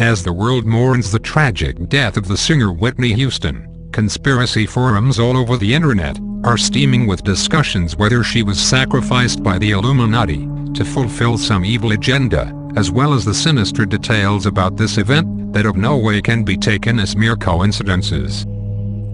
As the world mourns the tragic death of the singer Whitney Houston, conspiracy forums all over the internet are steaming with discussions whether she was sacrificed by the Illuminati to fulfill some evil agenda, as well as the sinister details about this event that of no way can be taken as mere coincidences.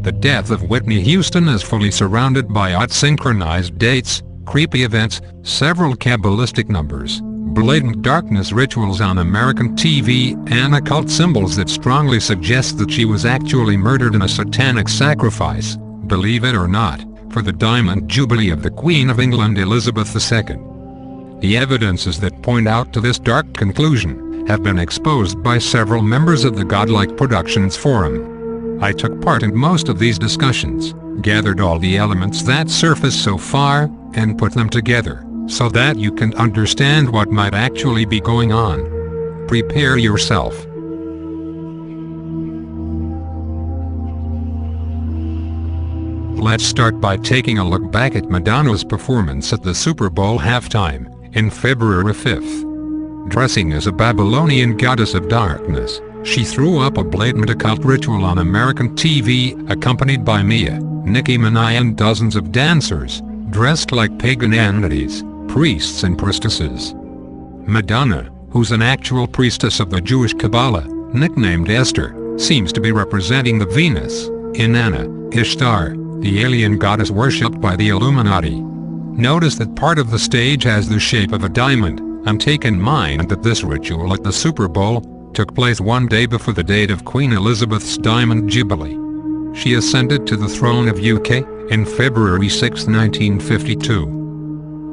The death of Whitney Houston is fully surrounded by odd synchronized dates, creepy events, several Kabbalistic numbers, blatant darkness rituals on American TV, and occult symbols that strongly suggest that she was actually murdered in a satanic sacrifice, believe it or not, for the Diamond Jubilee of the Queen of England Elizabeth II. The evidences that point out to this dark conclusion have been exposed by several members of the Godlike Productions Forum. I took part in most of these discussions, gathered all the elements that surfaced so far, and put them together, so that you can understand what might actually be going on. Prepare yourself. Let's start by taking a look back at Madonna's performance at the Super Bowl halftime, in February 5th. Dressing as a Babylonian goddess of darkness, she threw up a blatant occult ritual on American TV, accompanied by Mia, Nicki Minaj and dozens of dancers, dressed like pagan entities, priests and priestesses. Madonna, who's an actual priestess of the Jewish Kabbalah, nicknamed Esther, seems to be representing the Venus, Inanna, Ishtar, the alien goddess worshipped by the Illuminati. Notice that part of the stage has the shape of a diamond, and take in mind that this ritual at the Super Bowl took place one day before the date of Queen Elizabeth's Diamond Jubilee. She ascended to the throne of UK in February 6, 1952.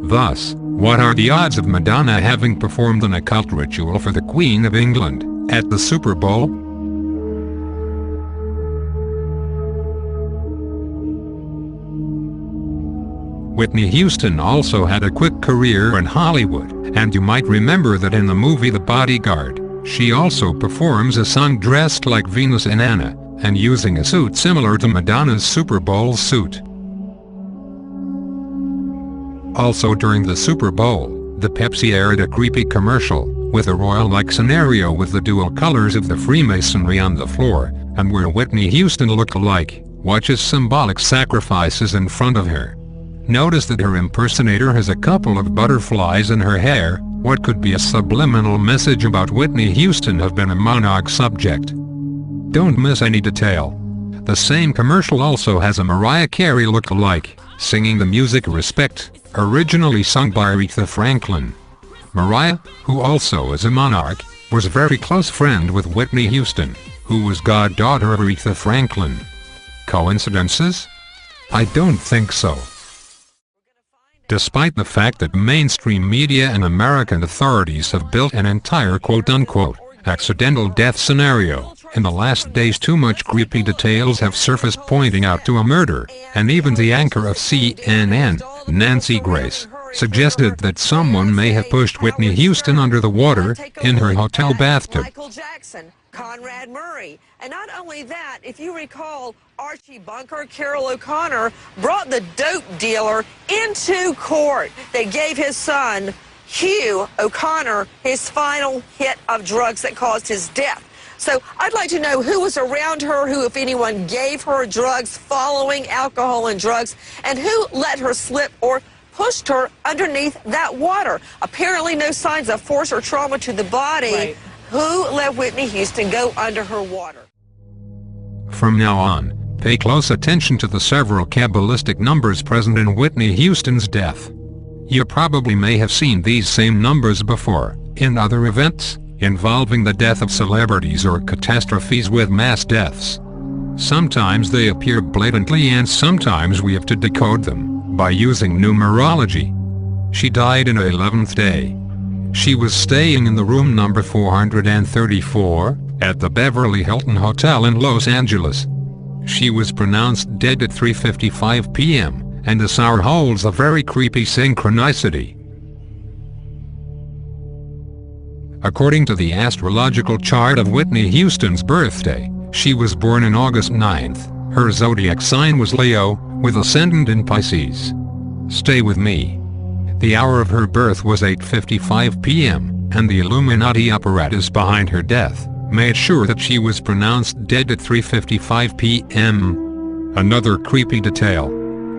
Thus, what are the odds of Madonna having performed an occult ritual for the Queen of England at the Super Bowl? Whitney Houston also had a quick career in Hollywood, and you might remember that in the movie The Bodyguard, she also performs a song dressed like Venus Inanna, and using a suit similar to Madonna's Super Bowl suit. Also during the Super Bowl, the Pepsi aired a creepy commercial, with a royal-like scenario with the dual colors of the Freemasonry on the floor, and where Whitney Houston looked like, watches symbolic sacrifices in front of her. Notice that her impersonator has a couple of butterflies in her hair. What could be a subliminal message about Whitney Houston have been a monarch subject. Don't miss any detail. The same commercial also has a Mariah Carey look-alike, singing the music Respect, originally sung by Aretha Franklin. Mariah, who also is a monarch, was a very close friend with Whitney Houston, who was goddaughter of Aretha Franklin. Coincidences? I don't think so. Despite the fact that mainstream media and American authorities have built an entire quote-unquote accidental death scenario, in the last days too much creepy details have surfaced pointing out to a murder, and even the anchor of CNN, Nancy Grace, suggested that someone may have pushed Whitney Houston under the water in her hotel bathtub. Conrad Murray. And not only that, if you recall, Archie Bunker, Carol O'Connor brought the dope dealer into court. They gave his son, Hugh O'Connor, his final hit of drugs that caused his death. So I'd like to know who was around her, who, if anyone, gave her drugs following alcohol and drugs, and who let her slip or pushed her underneath that water. Apparently no signs of force or trauma to the body. Right. Who let Whitney Houston go under her water? From now on, pay close attention to the several Kabbalistic numbers present in Whitney Houston's death. You probably may have seen these same numbers before, in other events, involving the death of celebrities or catastrophes with mass deaths. Sometimes they appear blatantly and sometimes we have to decode them, by using numerology. She died in her 11th day. She was staying in the room number 434, at the Beverly Hilton Hotel in Los Angeles. She was pronounced dead at 3:55 p.m., and this hour holds a very creepy synchronicity. According to the astrological chart of Whitney Houston's birthday, she was born on August 9th. Her zodiac sign was Leo, with ascendant in Pisces. Stay with me. The hour of her birth was 8:55 p.m., and the Illuminati apparatus behind her death made sure that she was pronounced dead at 3:55 p.m. Another creepy detail.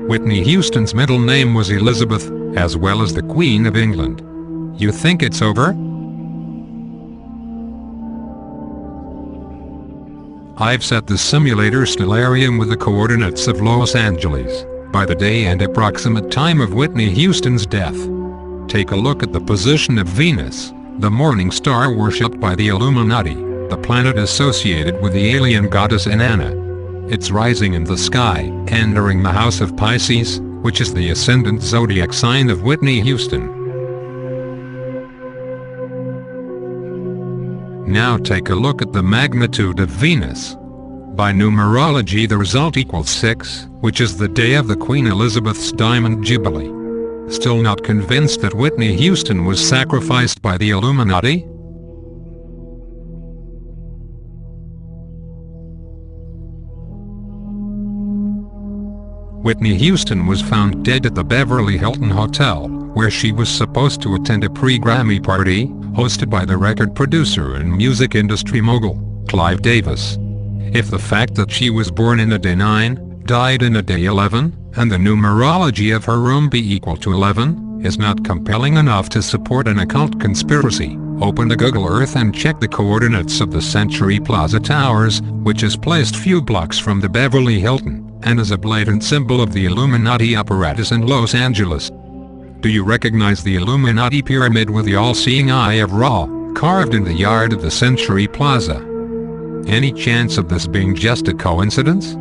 Whitney Houston's middle name was Elizabeth, as well as the Queen of England. You think it's over? I've set the simulator stellarium with the coordinates of Los Angeles, by the day and approximate time of Whitney Houston's death. Take a look at the position of Venus, the morning star worshipped by the Illuminati, the planet associated with the alien goddess Inanna. It's rising in the sky, entering the house of Pisces, which is the ascendant zodiac sign of Whitney Houston. Now take a look at the magnitude of Venus. By numerology the result equals 6, which is the day of the Queen Elizabeth's Diamond Jubilee. Still not convinced that Whitney Houston was sacrificed by the Illuminati? Whitney Houston was found dead at the Beverly Hilton Hotel, where she was supposed to attend a pre-Grammy party, hosted by the record producer and music industry mogul, Clive Davis. If the fact that she was born in a day 9, died in a day 11, and the numerology of her room be equal to 11, is not compelling enough to support an occult conspiracy, open the Google Earth and check the coordinates of the Century Plaza Towers, which is placed few blocks from the Beverly Hilton, and is a blatant symbol of the Illuminati apparatus in Los Angeles. Do you recognize the Illuminati pyramid with the all-seeing eye of Ra, carved in the yard of the Century Plaza? Any chance of this being just a coincidence?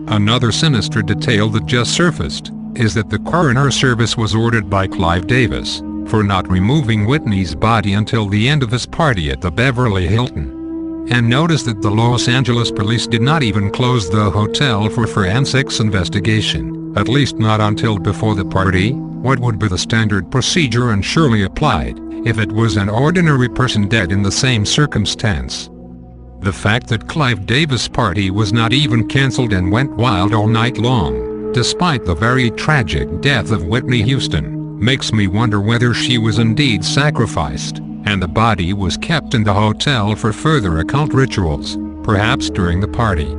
Another sinister detail that just surfaced is that the coroner service was ordered by Clive Davis for not removing Whitney's body until the end of his party at the Beverly Hilton. And notice that the Los Angeles police did not even close the hotel for forensics investigation, at least not until before the party, what would be the standard procedure and surely applied if it was an ordinary person dead in the same circumstance. The fact that Clive Davis' party was not even cancelled and went wild all night long, despite the very tragic death of Whitney Houston, makes me wonder whether she was indeed sacrificed, and the body was kept in the hotel for further occult rituals, perhaps during the party.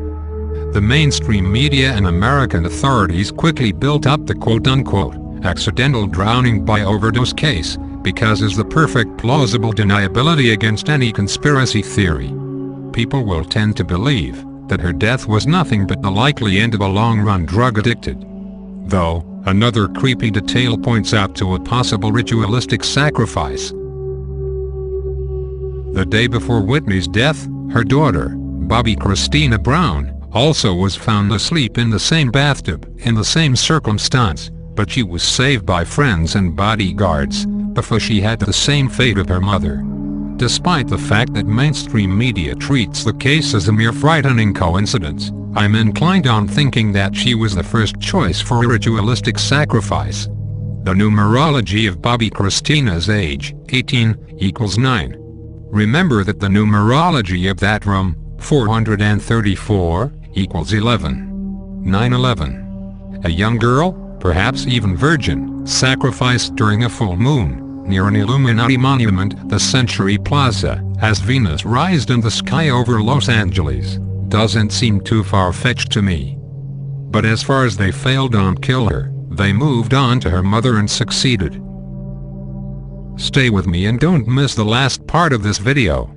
The mainstream media and American authorities quickly built up the quote-unquote accidental drowning by overdose case, because it's the perfect plausible deniability against any conspiracy theory. People will tend to believe that her death was nothing but the likely end of a long-run drug-addicted. Though, another creepy detail points out to a possible ritualistic sacrifice. The day before Whitney's death, her daughter, Bobby Christina Brown, also was found asleep in the same bathtub, in the same circumstance, but she was saved by friends and bodyguards, before she had the same fate of her mother. Despite the fact that mainstream media treats the case as a mere frightening coincidence, I'm inclined on thinking that she was the first choice for a ritualistic sacrifice. The numerology of Bobby Christina's age, 18, equals 9. Remember that the numerology of that room, 434, equals 11. 9/11. A young girl, perhaps even virgin, sacrificed during a full moon, near an Illuminati monument, the Century Plaza, as Venus rised in the sky over Los Angeles, doesn't seem too far-fetched to me. But as far as they failed to kill her, they moved on to her mother and succeeded. Stay with me and don't miss the last part of this video.